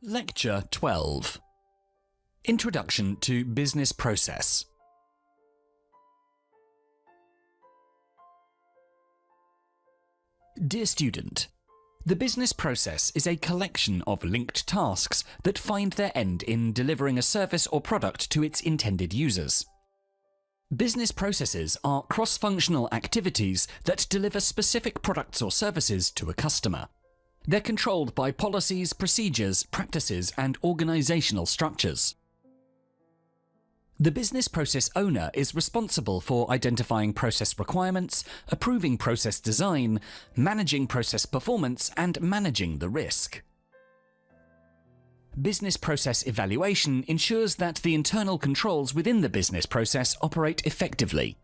Lecture 12. Introduction to Business Process. Dear student, the business process is a collection of linked tasks that find their end in delivering a service or product to its intended users. Business processes are cross-functional activities that deliver specific products or services to a customer. They're controlled by policies, procedures, practices, and organizational structures. The business process owner is responsible for identifying process requirements, approving process design, managing process performance, and managing the risk. Business process evaluation ensures that the internal controls within the business process operate effectively.